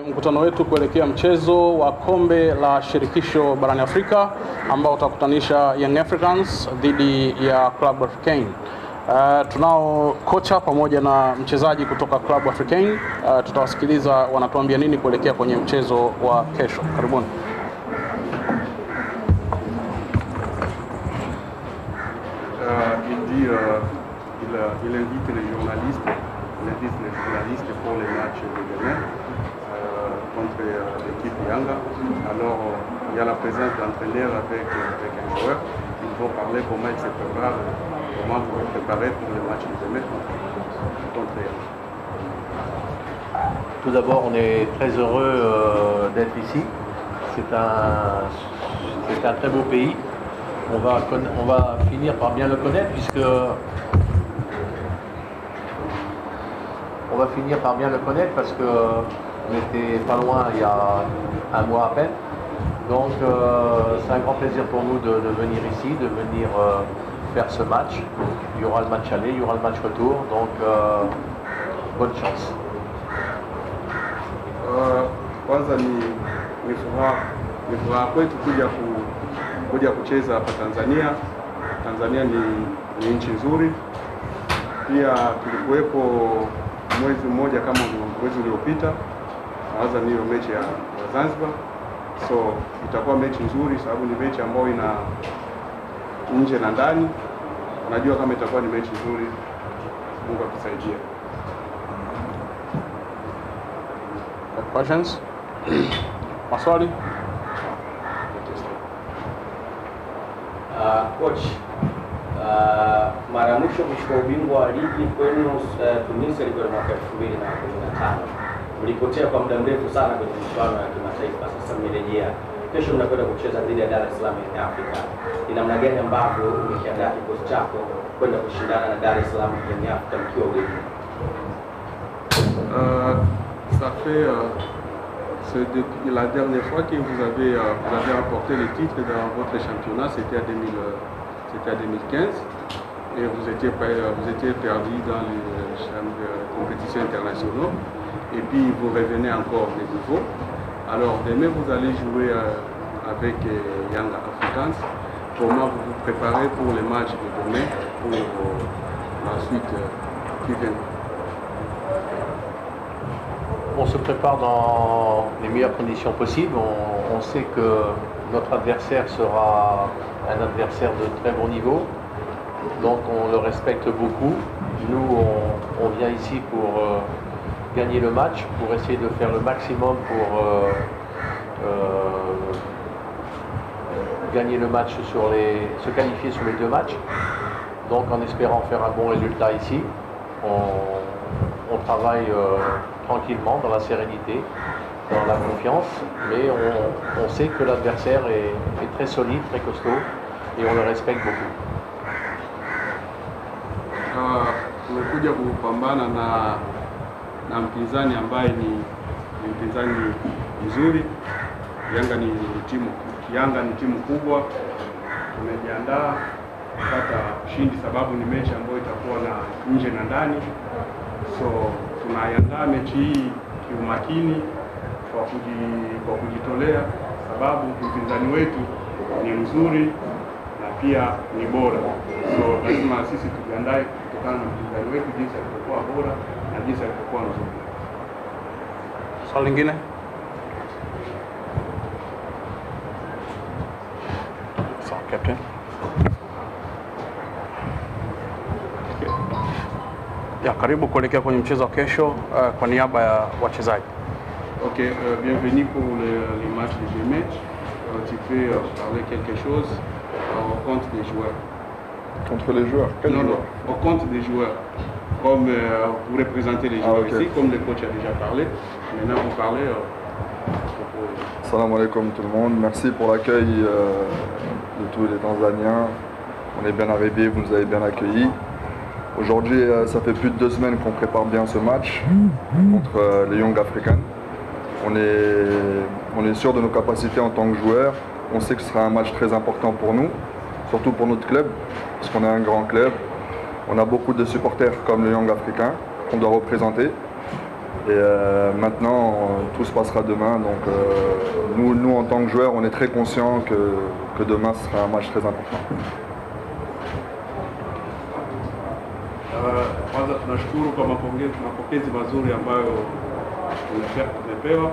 Mkutano wetu kuelekea mchezo wa kombe la shirikisho barani Afrika ambao utakutanisha Young Africans dhidi ya Club Africain. Tunao kocha pamoja na mchezaji kutoka Club Africain. Tutawasikiliza wanatuambia nini kuelekea kwenye mchezo wa kesho. Karibuni. Il invite les journalistes pour les matchs de demain contre l'équipe Yanga. Alors il y a la présence d'entraîneurs avec un joueur. Ils vont parler comment ils se préparent, comment vous vous préparez pour le match de demain contre Yanga. Tout d'abord, on est très heureux d'être ici. C'est un très beau pays. On va finir par bien le connaître puisque parce qu'on n'était pas loin il y a un mois à peine. Donc c'est un grand plaisir pour nous de venir ici, de venir faire ce match. Il y aura le match aller, il y aura le match retour, donc bonne chance. Kwanza ni furaha kwetu kuja kucheza hapa Tanzania. Tanzania ni nchi nzuri. Pia tulikuwepo mwezi mmoja kama mwezi uliopita. Naanza niyo mechi ya Zanzibar. So itakuwa mechi nzuri sababu ni mechi ambayo ina nje na ndani. Najua kama itakuwa ni mechi nzuri. Mungu atusaidia. Questions? Maswali? Coach, mara mwisho kuchukua ubingwa wa ligi kwenu Tunisia ilikuwa mwaka 2015. Mlipotea kwa muda mrefu sana kwenye michuano ya kimataifa. Sasa mmerejea. Kesho mnakwenda kucheza dhidi ya Dar es Salaam Young Africa. Ni namna gani ambavyo umekiandaa kikosi chako kwenda kushindana na Dar es Salaam Young Africa mkiwa wengi? Ça fait depuis la dernière fois que vous avez remporté le titre dans votre championnat, c'était à 2015, et vous étiez perdu dans les compétitions internationales, et puis vous revenez encore de nouveau. Alors demain vous allez jouer avec Young Africans. Comment vous vous préparez pour les matchs de demain, pour la suite qui vient? On se prépare dans les meilleures conditions possibles. On sait que notre adversaire sera un adversaire de très bon niveau. Donc on le respecte beaucoup. Nous, on vient ici pour gagner le match, pour essayer de faire le maximum pour gagner le match se qualifier sur les deux matchs. Donc en espérant faire un bon résultat ici, on travaille tranquillement, dans la sérénité, dans la confiance, mais on sait que l'adversaire est très solide, très costaud, et on le respecte beaucoup. Tumekuja kupambana na mpinzani ambaye ni mpinzani mzuri. Yanga ni timu kubwa. Tumejiandaa kupata ushindi sababu ni mechi ambayo itakuwa na nje na ndani. So tunaiandaa mechi hii kiumakini kwa kujitolea sababu mpinzani wetu ni mzuri na pia ni bora. So lazima sisi tujiandae kutokana na mpinzani wetu jinsi alivyokuwa bora na jinsi alivyokuwa mzuri. Swali lingine? Sawa, Captain. Ya, karibu kuelekea kwenye mchezo wa kesho kwa niaba ya wachezaji. Ok, bienvenue pour les matchs de demain. Tu peux parler quelque chose au compte des joueurs. Contre les joueurs? Quels joueurs? Au compte des joueurs. Comme vous représentez les joueurs ici, comme le coach a déjà parlé. Maintenant vous parlez. Salam alaikum tout le monde. Merci pour l'accueil de tous les Tanzaniens. On est bien arrivés, vous nous avez bien accueillis. Aujourd'hui, ça fait plus de 2 semaines qu'on prépare bien ce match contre les Young Africans. On est sûr de nos capacités en tant que joueurs. On sait que ce sera un match très important pour nous, surtout pour notre club, parce qu'on est un grand club. On a beaucoup de supporters comme les Young Africans qu'on doit représenter. Et maintenant, tout se passera demain. Donc nous, en tant que joueurs, on est très conscients que demain, ce sera un match très important. Kwanza tunashukuru kwa mapokezi mazuri ambayo tumepewa.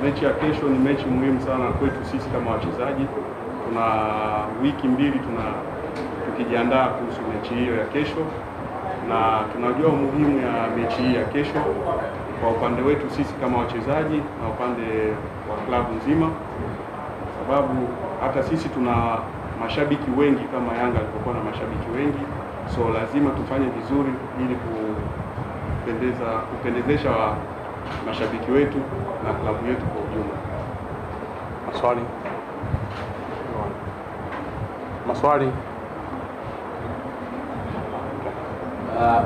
Mechi ya kesho ni mechi muhimu sana kwetu sisi kama wachezaji. Tuna wiki mbili tukijiandaa kuhusu mechi hiyo ya kesho, na tunajua umuhimu ya mechi hii ya kesho kwa upande wetu sisi kama wachezaji na upande wa klabu nzima, sababu hata sisi tuna mashabiki wengi kama Yanga alipokuwa na mashabiki wengi, so lazima tufanye vizuri ili kupendezesha mashabiki wetu na klabu yetu kwa ujumla. Maswali?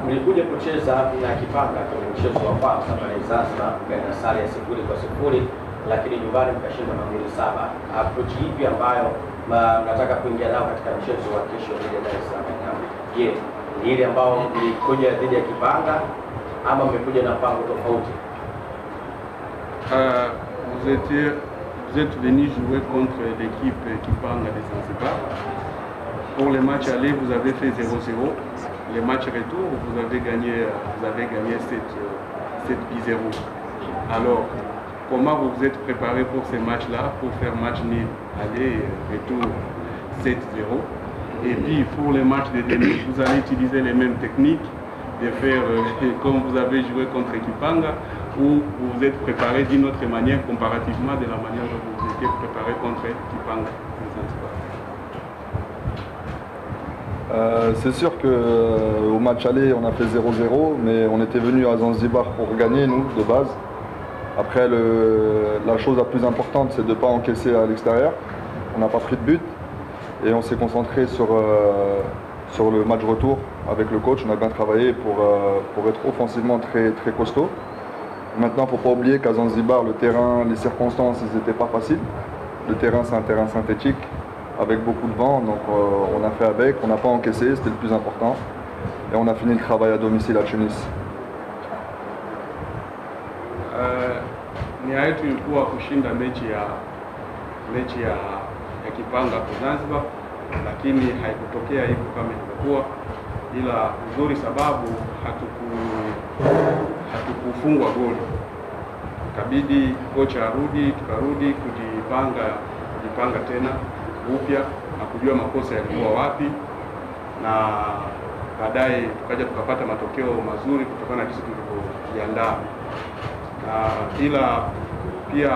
Mlikuja kucheza na Kipanga kwenye mchezo wa kwanza pale Zanzibar, mkaenda sare ya 0-0, lakini nyumbani mkashinda magoli 7. Approach ipi ambayo mnataka kuingia nao katika mchezo wa kesho dhidi ya Dar es Salaam? Je, ni ile ambao mlikuja dhidi ya Kipanga ama mmekuja na mpango tofauti? Vous êtes venu jouer contre l'équipe Kipanga de Zanzibar. Pour le match aller, vous avez fait 0-0. Le match retour, vous avez gagné 7-0. Alors, comment vous vous êtes préparé pour ce match-là, pour faire match nul aller retour 7-0? Et puis pour le match de demi, vous allez utiliser les mêmes techniques, de faire comme vous avez joué contre Kipanga, ou vous vous êtes préparé d'une autre manière comparativement de la manière dont vous étiez préparé contre Kipanga. C'est sûr qu'au match aller, on a fait 0-0, mais on était venu à Zanzibar pour gagner, nous, de base. Après, la chose la plus importante, c'est de ne pas encaisser à l'extérieur. On n'a pas pris de but et on s'est concentré sur le match retour avec le coach. On a bien travaillé pour être offensivement très, très costaud. Maintenant, il ne faut pas oublier qu'à Zanzibar, le terrain, les circonstances, ils n'étaient pas faciles. Le terrain, c'est un terrain synthétique avec beaucoup de vent, donc on a fait avec, on n'a pas encaissé, c'était le plus important. Et on a fini le travail à domicile à Tunis. Nia yetu ilikuwa kushinda mechi ya Kipanga kwa Zanzibar, lakini haikutokea hivyo kama ilivyokuwa, ila uzuri sababu hatukufungwa goli. Ikabidi kocha arudi, tukarudi kujipanga tena upya na kujua makosa yalikuwa wapi, na baadaye tukaja tukapata matokeo mazuri kutokana na jinsi tulivyojiandaa. Ila pia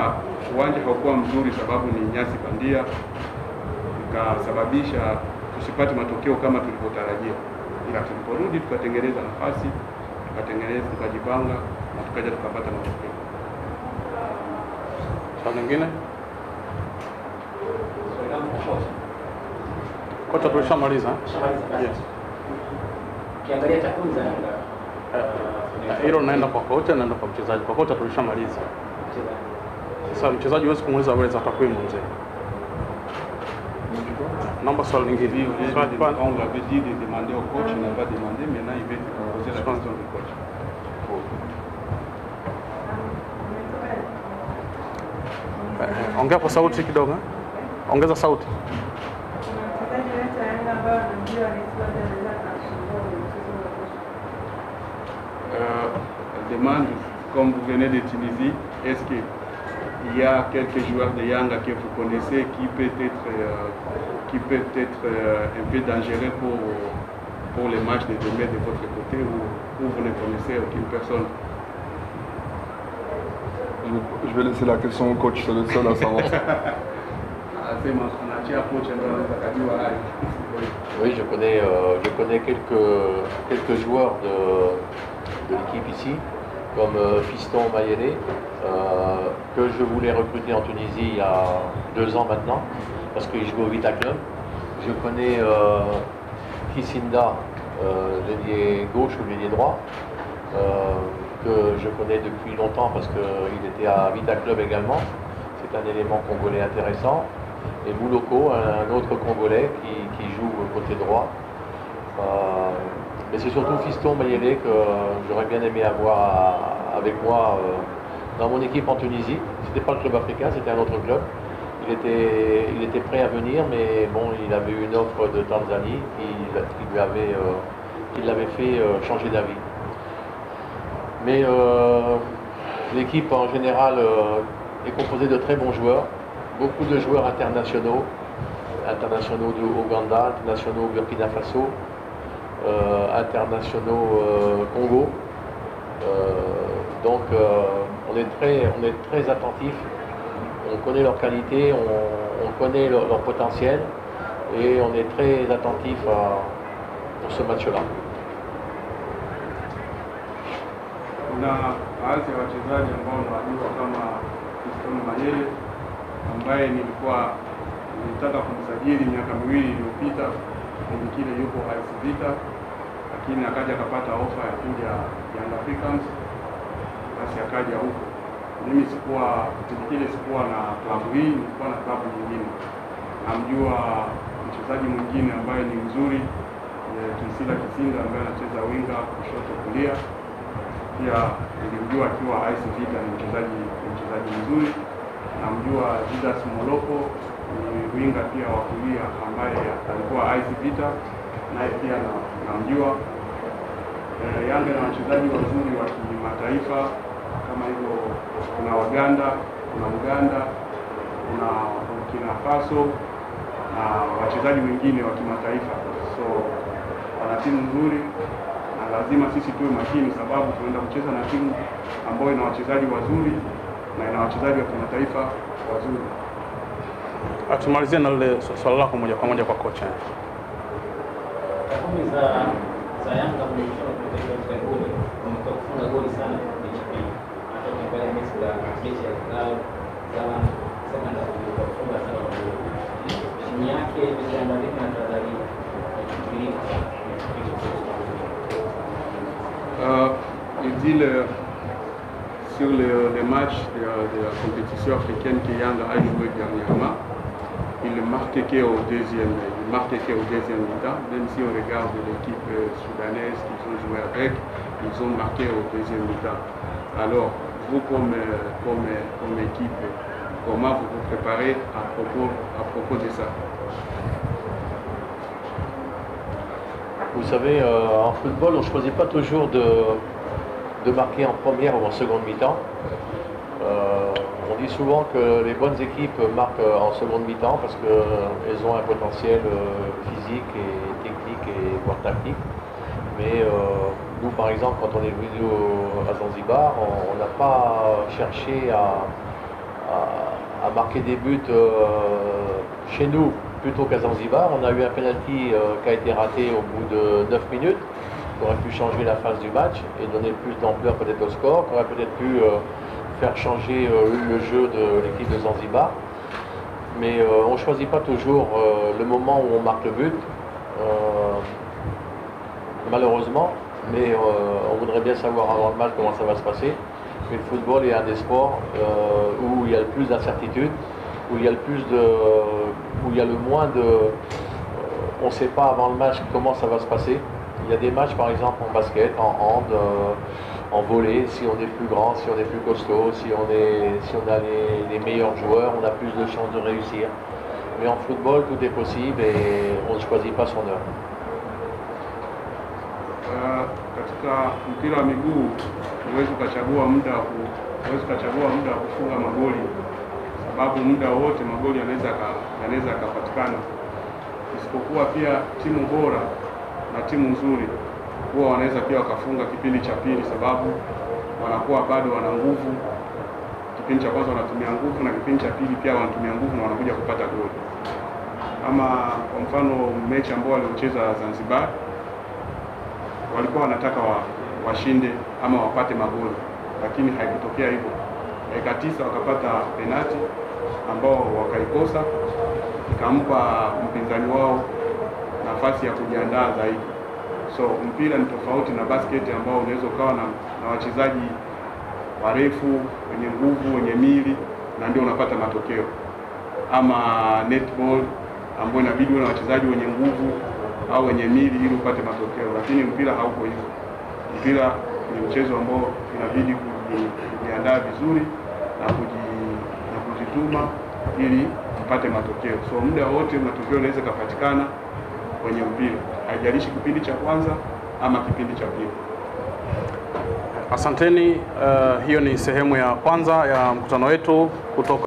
uwanja haukuwa mzuri sababu ni nyasi bandia, ikasababisha tusipate matokeo kama tulivyotarajia, ila tuliporudi tukatengeneza nafasi, tukajipanga na tukaja tukapata matokeo. Swali lingine? Kocha tulishamaliza. Yes. Kiangalia takwimu za Yanga, Hilo naenda kwa kocha, naenda kwa mchezaji. Kwa kocha tulishamaliza. Sasa mchezaji huwezi kumuuliza wewe za takwimu mzee. Naomba swali lingine. On l'avait dit de demander au coach, il n'a pas demandé, maintenant il va poser la question du coach. Ongea kwa sauti kidogo. Ongeza sauti. Demande, comme vous venez de Tunisie, est-ce qu'il y a quelques joueurs de Yanga que vous connaissez qui peut être un peu dangereux pour les matchs de demain de votre côté, ou vous ne connaissez aucune personne? Je vais laisser la question au coach, c'est le seul à savoir ça. Oui, je connais quelques joueurs de l'équipe ici, comme Fiston Mayele, que je voulais recruter en Tunisie il y a 2 ans maintenant, parce qu'il joue au Vita Club. Je connais Kisinda, l'ailier gauche ou l'ailier droit, que je connais depuis longtemps parce qu'il était à Vita Club également. C'est un élément congolais intéressant. Et Mouloko, un autre Congolais qui joue côté droit. Mais c'est surtout Fiston Mayele que j'aurais bien aimé avoir à avec moi dans mon équipe en Tunisie. C'était pas le club africain, c'était un autre club. Il était prêt à venir, mais bon, il avait eu une offre de Tanzanie qui l'avait fait changer d'avis. Mais l'équipe en général est composée de très bons joueurs, beaucoup de joueurs internationaux du Ouganda, internationaux au Burkina Faso, internationaux Congo. Donc on est très attentifs, on connaît leurs qualités, on connaît leur potentiel et on est très attentifs pour ce match-là. Kuna baadhi ya wachezaji ambao nawajua kama Fiston Mayele ambaye nilitaka kumsajili miaka miwili iliyopita, kipindi kile yupo AS Vita, lakini akaja akapata ofa ya kuja Young Africans, basi akaja huko. Mimi kipindi kile sikuwa na klabu hii, nilikuwa na klabu nyingine. Namjua mchezaji mwingine ambaye ni mzuri, Kisila Kisinda ambaye anacheza winga kushoto kulia. Pia nilimjua akiwa AS Vita, ni mchezaji mzuri. Namjua Didas Moloko, ni winga pia wa kulia ambaye alikuwa AS Vita, naye pia namjua. Yanga na wachezaji wazuri wa kimataifa kama hivyo, kuna Waganda, kuna Uganda, kuna Burkina Faso na wachezaji wengine wa kimataifa. So wana timu nzuri na lazima sisi tuwe makini, sababu tunaenda kucheza na timu ambayo ina wachezaji wazuri na ina wachezaji wa kimataifa wazuri. Tumalizie na lile swali lako moja kwa moja kwa kocha. Takwimu za Yanga mlishona kutoka karibuni, wametoka kufunga goli sana kwenye mechi hii. Hata ukiangalia mechi ya Al Hilal sana ndio kufunga sana goli. Timu yake imejiandaa na Tanzania. Il dit sur les matchs de la compétition africaine que Yanga a joué dernièrement, il ne marque qu'au deuxième mi-temps, même si on regarde l'équipe soudanaise qu'ils ont joué avec, ils ont marqué au deuxième mi-temps. Alors, vous comme équipe, comment vous vous préparez à propos de ça? Vous savez, en football, on ne choisit pas toujours de marquer en première ou en seconde mi-temps. On dit souvent que les bonnes équipes marquent en seconde mi-temps parce qu'elles ont un potentiel physique et technique et voire tactique. Mais nous, par exemple, quand on est venu à Zanzibar, on n'a pas cherché à marquer des buts chez nous plutôt qu'à Zanzibar. On a eu un penalty qui a été raté au bout de 9 minutes, qui aurait pu changer la phase du match et donner plus d'ampleur peut-être au score, qui aurait peut-être pu faire changer le jeu de l'équipe de Zanzibar. Mais on ne choisit pas toujours le moment où on marque le but, malheureusement. Mais on voudrait bien savoir avant le match comment ça va se passer. Mais le football est un des sports où il y a le plus d'incertitudes, où il y a le moins de... on ne sait pas avant le match comment ça va se passer. Il y a des matchs par exemple en basket, en hand, en volley, si on est plus grand, si on est plus costaud, si on a les meilleurs joueurs, on a plus de chances de réussir. Mais en football, tout est possible et on ne choisit pas son heure. Katika mpira wa miguu huwezi ukachagua muda wa kufunga magoli, sababu muda wote magoli yanaweza yakapatikana, isipokuwa pia timu bora na timu nzuri huwa wanaweza pia wakafunga kipindi cha pili, sababu wanakuwa bado wana nguvu. Kipindi cha kwanza wanatumia nguvu na kipindi cha pili pia wanatumia nguvu na wanakuja kupata goli. Ama kwa mfano mechi ambao waliocheza Zanzibar, walikuwa wanataka washinde ama wapate magoli, lakini haikutokea hivyo. Dakika 9 wakapata penalti ambao wakaikosa, ikampa mpinzani wao nafasi ya kujiandaa zaidi. So mpira ni tofauti na basket ambao unaweza ukawa na wachezaji warefu, wenye nguvu, wenye mili na ndio unapata matokeo. Ama netball ambao inabidi una wachezaji wenye nguvu au wenye mili ili upate matokeo, lakini mpira hauko hivyo. Mpira ni mchezo ambao inabidi kujiandaa vizuri na kujituma ili mpate matokeo. So muda wote matokeo yanaweza kupatikana kwenye mpira, haijalishi kipindi cha kwanza ama kipindi cha pili. Asanteni. Hiyo ni sehemu ya kwanza ya mkutano wetu kutoka